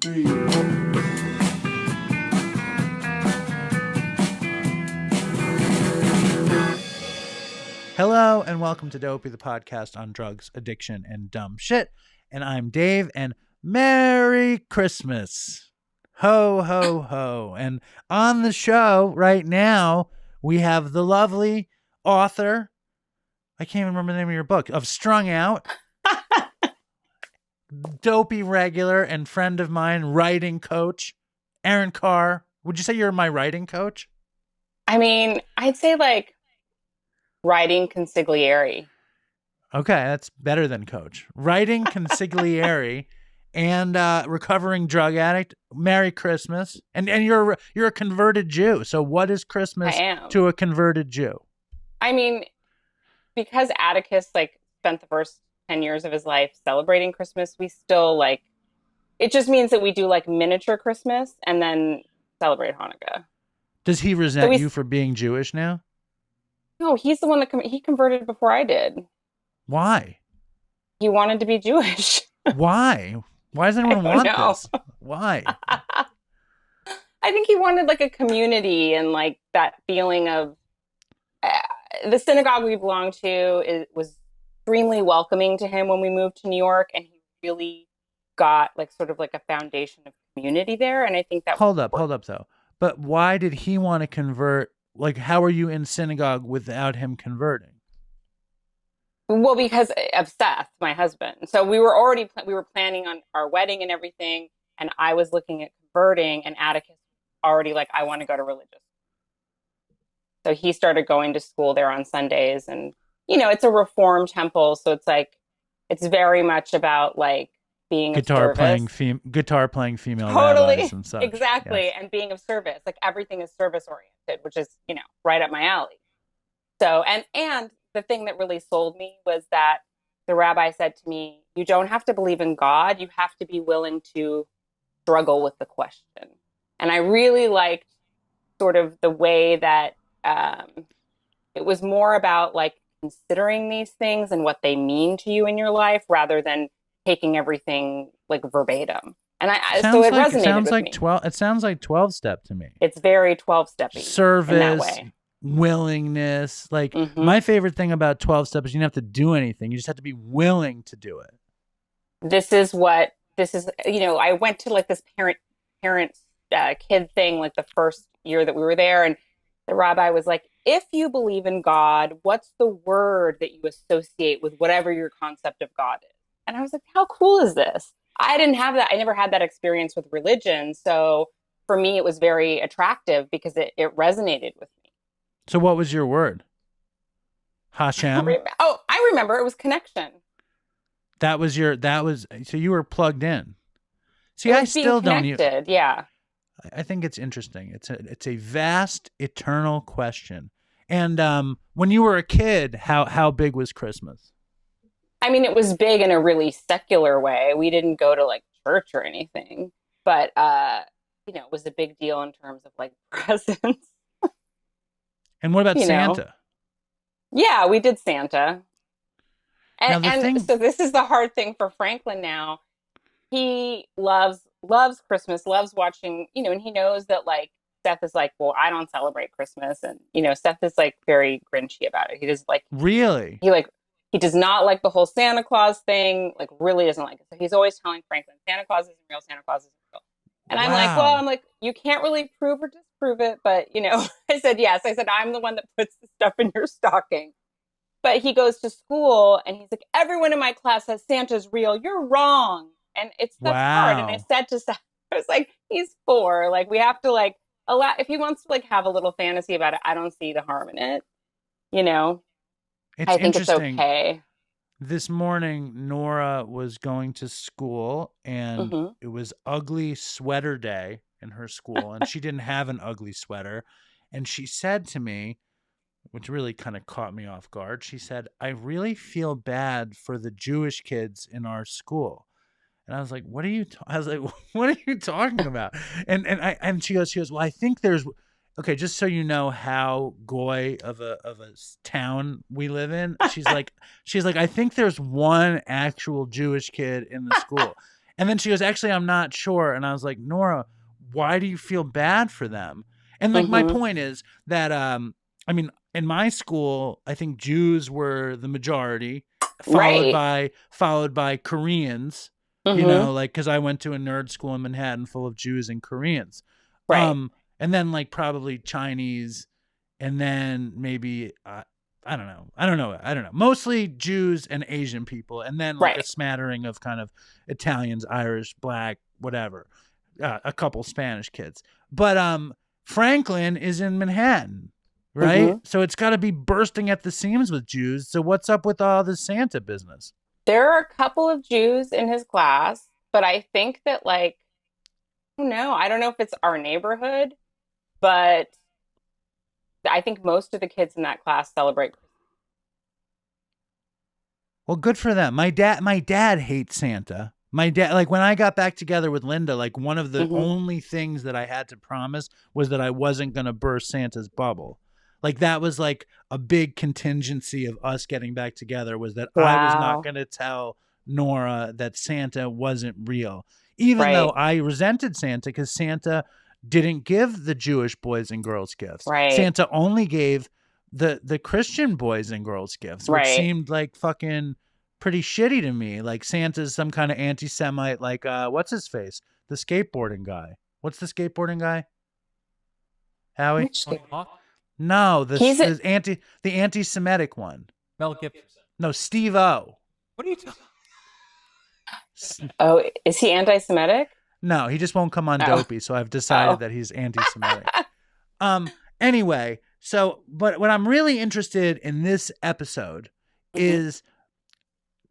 3. Hello and welcome to Dopey, the podcast on drugs, addiction, and dumb shit. And I'm Dave, and Merry Christmas. Ho, ho, ho. And on the show right now, we have the lovely author, I can't even remember the name of your book, of Strung Out, Dopey regular and friend of mine, writing coach, Erin Khar. Would you say you're my writing coach? I mean, I'd say like writing consigliere. Okay, that's better than coach. Writing consigliere and recovering drug addict. Merry Christmas. And you're a converted Jew. So what is Christmas I am. to a converted Jew? I mean, because Atticus spent the first 10 years of his life celebrating Christmas, we still it just means that we do miniature Christmas and then celebrate Hanukkah. Does he resent you for being Jewish now? No, he's the one that he converted before I did. Why? He wanted to be Jewish. Why? Why does anyone want this? Why? I think he wanted a community and that feeling of the synagogue we belonged to was extremely welcoming to him when we moved to New York, and he really got sort of a foundation of community there. And I think that hold up though. But why did he want to convert? How are you in synagogue without him converting? Well, because of Seth, my husband. So we were planning on our wedding and everything, and I was looking at converting, and Atticus already I want to go to religious. So he started going to school there on Sundays, and it's a Reform temple, so it's very much about being guitar of service. Guitar playing female totally rabbis and such. Exactly. Yes. And being of service, everything is service oriented, which is right up my alley. So and the thing that really sold me was that the rabbi said to me, you don't have to believe in God, you have to be willing to struggle with the question. And I really liked sort of the way that it was more about considering these things and what they mean to you in your life rather than taking everything verbatim. And so it resonated with me. It sounds like 12-step to me. It's very 12-steppy. Service, in that way. Willingness. My favorite thing about 12-step is you don't have to do anything. You just have to be willing to do it. This is, I went to this parent kid thing the first year that we were there, and the rabbi was like, if you believe in God, what's the word that you associate with whatever your concept of God is? And I was like, how cool is this? I didn't have that. I never had that experience with religion. So for me, it was very attractive because it resonated with me. So what was your word? Hashem? I remember. It was connection. So you were plugged in. See, I still don't. Yeah. I think it's interesting. It's a vast, eternal question. And when you were a kid, how big was Christmas? I mean, it was big in a really secular way. We didn't go to church or anything, but it was a big deal in terms of presents. And what about Santa? Yeah, we did Santa. And so this is the hard thing for Franklin now. He loves Christmas, loves watching, and he knows that Seth is well, I don't celebrate Christmas. And, Seth is very grinchy about it. He just really, he does not like the whole Santa Claus thing, really doesn't like it. So he's always telling Franklin, Santa Claus isn't real, Santa Claus isn't real. And wow. I'm you can't really prove or disprove it. But, I said, yes. I said, I'm the one that puts the stuff in your stocking. But he goes to school and he's like, everyone in my class says Santa's real. You're wrong. And that's hard. And I said to Seth, I was like, he's 4. We have to allow, if he wants to have a little fantasy about it, I don't see the harm in it. I think it's okay. This morning, Nora was going to school and it was ugly sweater day in her school. And she didn't have an ugly sweater. And she said to me, which really kind of caught me off guard. She said, I really feel bad for the Jewish kids in our school. And I was like, what are you talking about? And she goes, well, I think there's, okay, just so you know how goy of a town we live in. She's like, I think there's one actual Jewish kid in the school. And then she goes, actually, I'm not sure. And I was like, Nora, why do you feel bad for them? And like, my Mm-hmm. point is that, I mean, in my school, I think Jews were the majority, Right. followed by Koreans, Mm-hmm. like, cause I went to a nerd school in Manhattan full of Jews and Koreans. Right. And then like probably Chinese, and then maybe, I don't know. I don't know. I don't know. Mostly Jews and Asian people, and then like a Right. smattering of kind of Italians, Irish, black, whatever. A couple Spanish kids. But Franklin is in Manhattan, right? Mm-hmm. So it's got to be bursting at the seams with Jews. So what's up with all this Santa business? There are a couple of Jews in his class, but I think that like, no, I don't know if it's our neighborhood, but I think most of the kids in that class celebrate Christmas. Well, good for them. My dad hates Santa. My dad, like when I got back together with Linda, like one of the Mm-hmm. only things that I had to promise was that I wasn't going to burst Santa's bubble. Like that was like a big contingency of us getting back together, was that I was not Wow. going to tell Nora that Santa wasn't real. Even though Right. I resented Santa because Santa didn't give the Jewish boys and girls gifts. Right. Santa only gave the Christian boys and girls gifts, which Right. seemed like fucking pretty shitty to me. Like Santa's some kind of anti-Semite, like what's his face? The skateboarding guy. What's the skateboarding guy? Howie? Which Tony Hawk, No, he's a, the anti-Semitic one. Mel Gibson. No, Steve O. What are you talking? oh, is he anti-Semitic? No, he just won't come on Oh. Dopey, so I've decided Oh. that he's anti-Semitic. Um anyway, so but what I'm really interested in this episode Mhm. is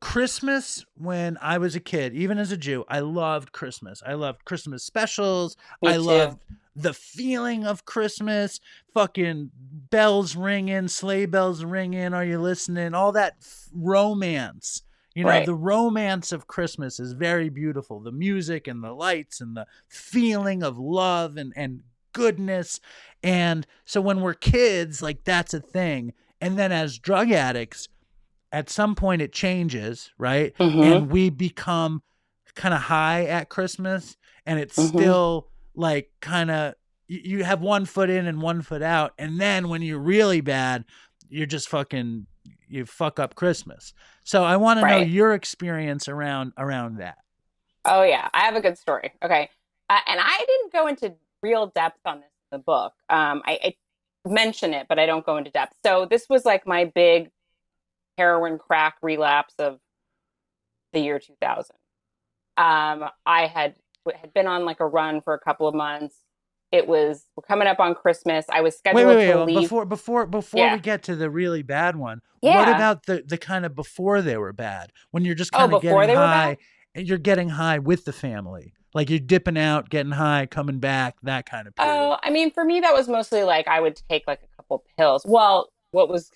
Christmas. When I was a kid, even as a Jew, I loved Christmas. I loved Christmas specials. Me I too. loved the feeling of Christmas. Fucking bells ringing, sleigh bells ringing. Are you listening? All that romance. Right. The romance of Christmas is very beautiful. The music and the lights and the feeling of love and goodness. And so when we're kids, like that's a thing. And then as drug addicts, at some point it changes, right? Mm-hmm. And we become kind of high at Christmas, and it's Mm-hmm. still like kind of you have one foot in and one foot out, and then when you're really bad, you're just fucking you fuck up Christmas. So I want to know Right. your experience around that. Oh yeah, I have a good story. Okay, and I didn't go into real depth on this in the book. I mention it, but I don't go into depth. So this was like my big heroin crack relapse of the year 2000. I had been on like a run for a couple of months. We're coming up on Christmas. I was Wait, wait, scheduled wait. to Well, leave. before Yeah, we get to the really bad one, what yeah. about the kind of before they were bad, when you're just Oh, kind of before getting they were bad. high, and you're getting high with the family, like you're dipping out, getting high, coming back, that kind of period. Oh, I mean, for me, that was mostly like I would take like a couple pills. Well, what was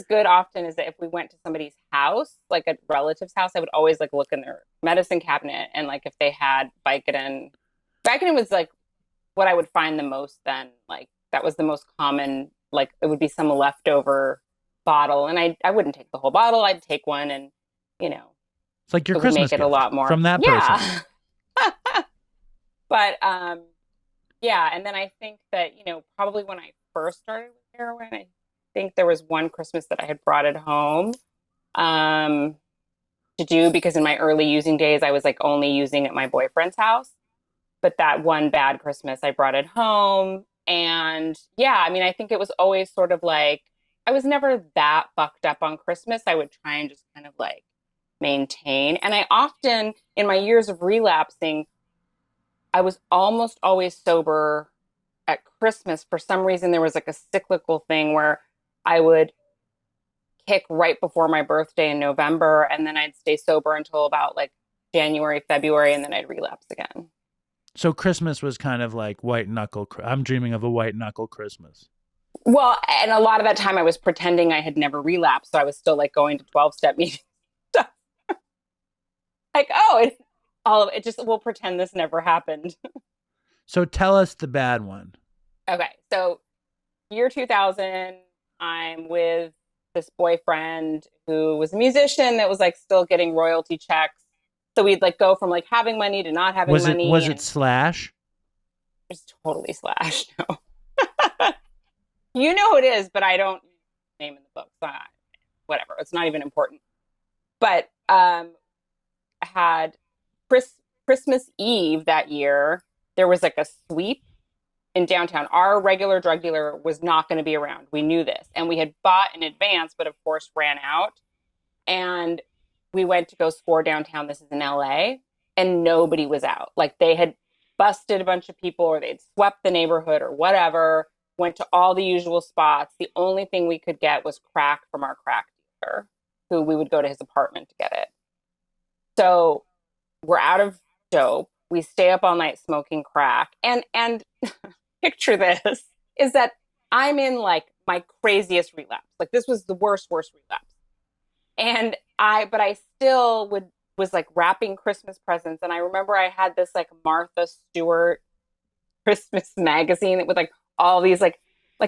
good often is that if we went to somebody's house, like a relative's house, I would always like look in their medicine cabinet and like if they had Vicodin. Vicodin was like what I would find the most then. Like that was the most common, like it would be some leftover bottle. And I wouldn't take the whole bottle. I'd take one and, you know, It's like your it would Christmas make it a gift lot more. from that person. Yeah. But yeah, and then I think that, probably when I first started with heroin, I think there was one Christmas that I had brought it home um to do because in my early using days I was like only using at my boyfriend's house. But that one bad Christmas I brought it home. And yeah, I mean, I think it was always sort of like I was never that fucked up on Christmas. I would try and just kind of like maintain. And I often, in my years of relapsing, I was almost always sober at Christmas. For some reason, there was like a cyclical thing where I would kick right before my birthday in November, and then I'd stay sober until about like January, February, and then I'd relapse again. So Christmas was kind of like white knuckle. I'm dreaming of a white knuckle Christmas. Well, and a lot of that time I was pretending I had never relapsed. So I was still like going to 12-step meetings. Like, oh, all of it just, we'll pretend this never happened. So tell us the bad one. Okay. So year 2000, I'm with this boyfriend who was a musician that was like still getting royalty checks. So we'd like go from like having money to not having Was money, it and Slash? it's totally Slash. No, you know who it is, but I don't name in the book. So whatever, it's not even important. But had Chris, Christmas Eve that year, there was like a sweep in downtown. Our regular drug dealer was not going to be around. We knew this, and we had bought in advance, but of course ran out. And we went to go score downtown. This is in LA, and nobody was out. Like they had busted a bunch of people, or they'd swept the neighborhood, or whatever. Went to all the usual spots. The only thing we could get was crack from our crack dealer, who we would go to his apartment to get it. So we're out of dope. We stay up all night smoking crack. And picture this is that I'm in like my craziest relapse. Like this was the worst relapse. And but I still was like wrapping Christmas presents. And I remember I had this like Martha Stewart Christmas magazine with like all these like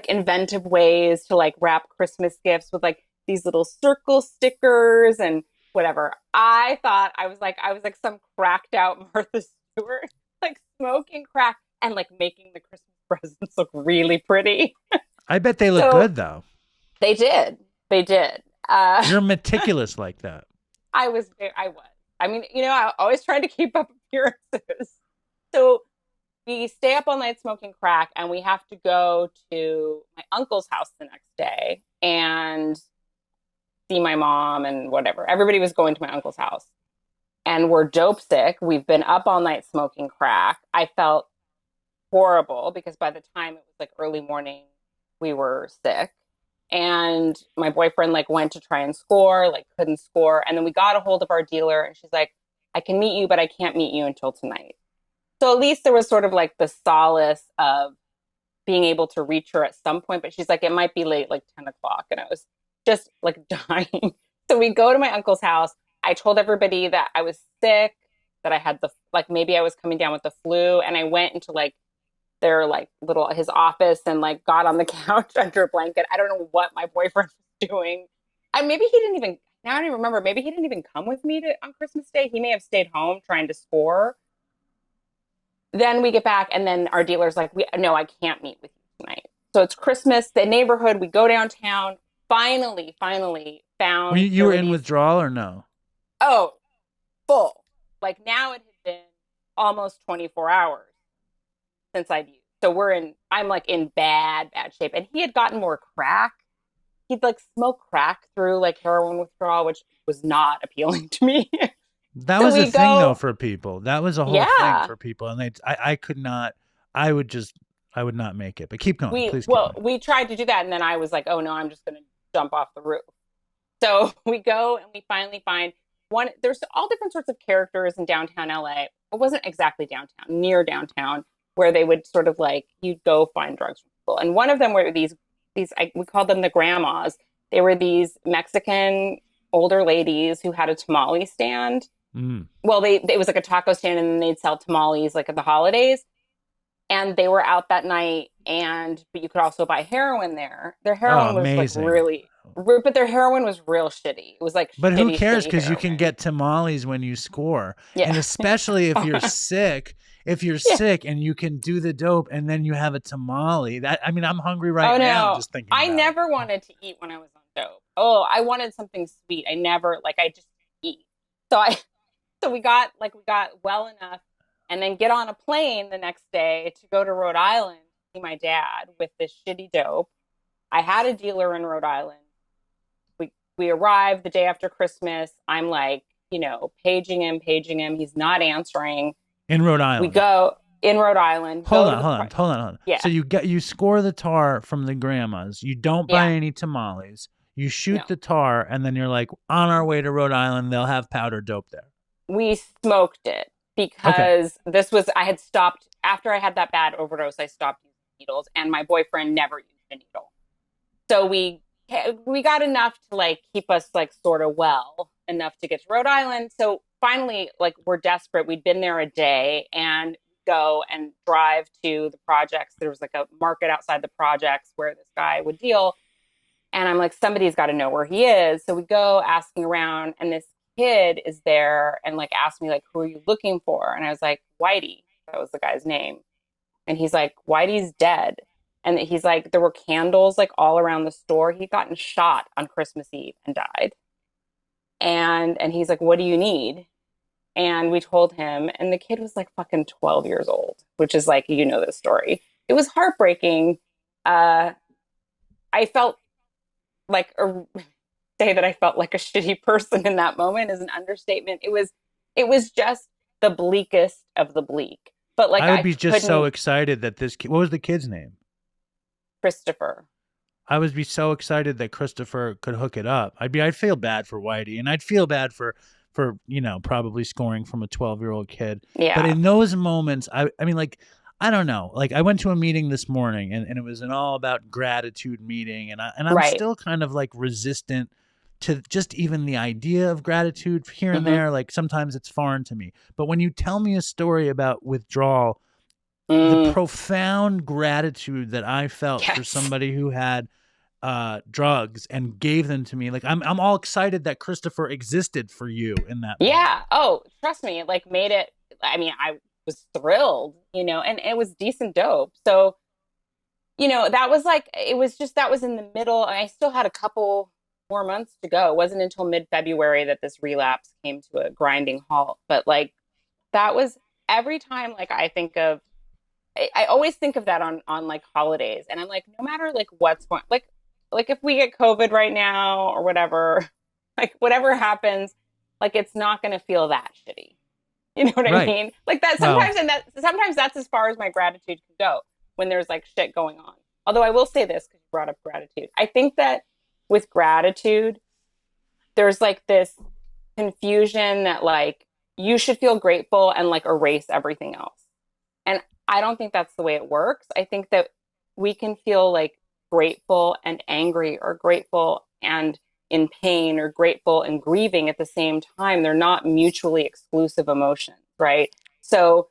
inventive ways to like wrap Christmas gifts with like these little circle stickers and whatever. I thought I was like some cracked out Martha Stewart, like smoking crack and like making the Christmas presents look really pretty. I bet they look So good though. they did. They did. You're meticulous like that. I was. I mean, I always tried to keep up appearances. So we stay up all night smoking crack, and we have to go to my uncle's house the next day and see my mom and whatever. Everybody was going to my uncle's house, and we're dope sick. We've been up all night smoking crack. I felt horrible because by the time it was like early morning, we were sick. And my boyfriend like went to try and score, like couldn't score. And then we got a hold of our dealer, and she's like, I can meet you, but I can't meet you until tonight. So at least there was sort of like the solace of being able to reach her at some point. But she's like, it might be late, like 10 o'clock. And I was just like dying. So we go to my uncle's house. I told everybody that I was sick, that I had like maybe I was coming down with the flu. And I went into like their like his office and like got on the couch under a blanket. I don't know what my boyfriend was doing. Maybe he didn't even, now I don't even remember, maybe he didn't even come with me on Christmas Day. He may have stayed home trying to score. Then we get back, and then our dealer's like, no, I can't meet with you tonight. So it's Christmas, the neighborhood, we go downtown, finally found. You were in withdrawal or no? Oh, full. Like now it had been almost 24 hours since I'd used. So I'm like in bad shape. And he had gotten more crack. He'd like smoke crack through like heroin withdrawal, which was not appealing to me. That was a thing though for people. That was a whole thing for people. And I could not, I would not make it, but keep going. Please keep going. We tried to do that. And then I was like, oh no, I'm just going to jump off the roof. So we go and we finally find one. There's all different sorts of characters in downtown LA. It wasn't exactly downtown, near downtown, where they would sort of like, you'd go find drugs from people. And one of them were these we called them the grandmas. They were these Mexican older ladies who had a tamale stand. Mm. Well, it was like a taco stand, and then they'd sell tamales like at the holidays. And they were out that night, but you could also buy heroin there. Their heroin was amazing. Like really, but their heroin was real shitty. It was like, but who cares? Because you can get tamales when you score, and especially if you're sick. If you're sick and you can do the dope, and then you have a tamale, I'm hungry now just thinking. I never wanted to eat when I was on dope. Oh, I wanted something sweet. I just eat. So we got well enough, and then get on a plane the next day to go to Rhode Island to see my dad with this shitty dope. I had a dealer in Rhode Island. We arrived the day after Christmas. I'm like, paging him. He's not answering. In Rhode Island. We go in Rhode Island. Hold on. Yeah. So you score the tar from the grandmas. You don't buy any tamales. You shoot the tar, and then you're like, on our way to Rhode Island, they'll have powder dope there. We smoked it because I had stopped after I had that bad overdose. I stopped using needles, and my boyfriend never used a needle. So we got enough to like keep us like sort of well enough to get to Rhode Island. So finally, like, we're desperate. We'd been there a day, and go and drive to the projects. There was like a market outside the projects where this guy would deal. And I'm like, somebody's got to know where he is. So we go asking around, and this kid is there and like asked me like, who are you looking for? And I was like, Whitey. That was the guy's name. And he's like, Whitey's dead. And he's like, there were candles like all around the store. He'd gotten shot on Christmas Eve and died. And he's like, what do you need? And we told him, and the kid was like fucking 12 years old, which is like, you know, this story. It was heartbreaking. I felt like, or say that I felt like a shitty person in that moment is an understatement. It was just the bleakest of the bleak. But like, I would be just so couldn't, excited that this kid, what was the kid's name? Christopher. I would be so excited that Christopher could hook it up. I'd feel bad for Whitey, and I'd feel bad for probably scoring from a 12-year-old kid. But Yeah. in those moments, I mean, like, I don't know. Like, I went to a meeting this morning, and it was an all about gratitude meeting, and I'm Right. still kind of like resistant to just even the idea of gratitude here and Mm-hmm. there. Like, sometimes it's foreign to me. But when you tell me a story about withdrawal, the Mm, profound gratitude that I felt for yes. somebody who had drugs and gave them to me, like, I'm all excited that Christopher existed for you in that moment. Yeah. Oh, trust me, it like made it. I mean, I was thrilled, and it was decent dope. So, that was like, it was just, that was in the middle. And I still had a couple more months to go. It wasn't until mid-February that this relapse came to a grinding halt. But like, that was every time, like, I think of, I always think of that on like holidays. And I'm like, no matter like what's going, like if we get COVID right now or whatever, like whatever happens, like it's not going to feel that shitty. You know what I Right. mean? Like that Well, sometimes, and that sometimes that's as far as my gratitude can go when there's like shit going on. Although I will say this because you brought up gratitude. I think that with gratitude, there's like this confusion that like you should feel grateful and like erase everything else. And I don't think that's the way it works. I think that we can feel like grateful and angry, or grateful and in pain, or grateful and grieving at the same time. They're not mutually exclusive emotions, right? So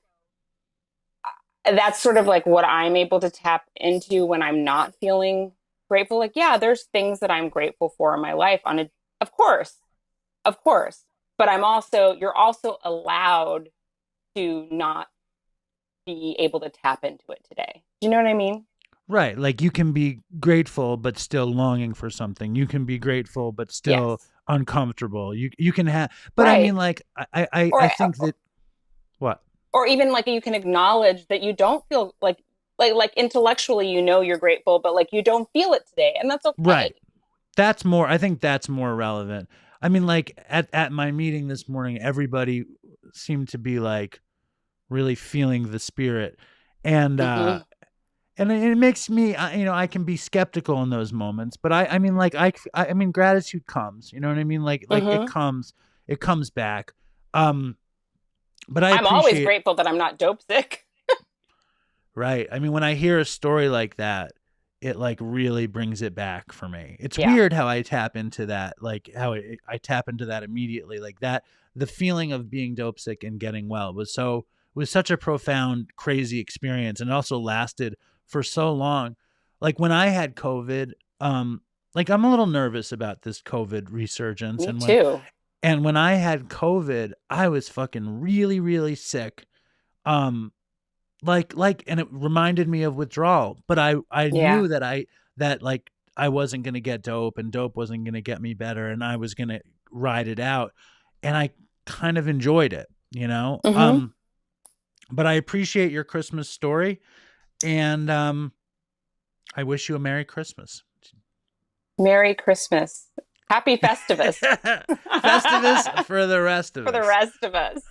that's sort of like what I'm able to tap into when I'm not feeling grateful. Like, yeah, there's things that I'm grateful for in my life of course, of course. But you're also allowed to not be able to tap into it today. Do you know what I mean? right. Like, you can be grateful but still longing for something. You can be grateful but still Yes. uncomfortable. You can have, but I Right. mean, like, I Or think that what? or even like you can acknowledge that you don't feel like intellectually you're grateful, but like you don't feel it today, and that's okay. Right. I think that's more relevant. I mean, like, at my meeting this morning, everybody seemed to be like really feeling the spirit, and Mm-hmm. it makes me, I can be skeptical in those moments, but I mean, like, I mean, gratitude comes, you know what I mean? Like Mm-hmm. it comes back. Um, but I I'm always appreciate, grateful that I'm not dope sick. right. I mean, when I hear a story like that, it like really brings it back for me. It's Yeah. weird how I tap into that, like how I tap into that immediately, like that. The feeling of being dope sick and getting well was such a profound, crazy experience, and it also lasted for so long. Like, when I had COVID, like, I'm a little nervous about this COVID resurgence, Me and too. when I had COVID, I was fucking really, really sick. Um, and it reminded me of withdrawal, but I Yeah. knew that like I wasn't going to get dope, and dope wasn't going to get me better, and I was going to ride it out, and I kind of enjoyed it, Mm-hmm. but I appreciate your Christmas story, and I wish you a Merry Christmas. Merry Christmas. Happy Festivus. Festivus for the rest of For the us. rest of us.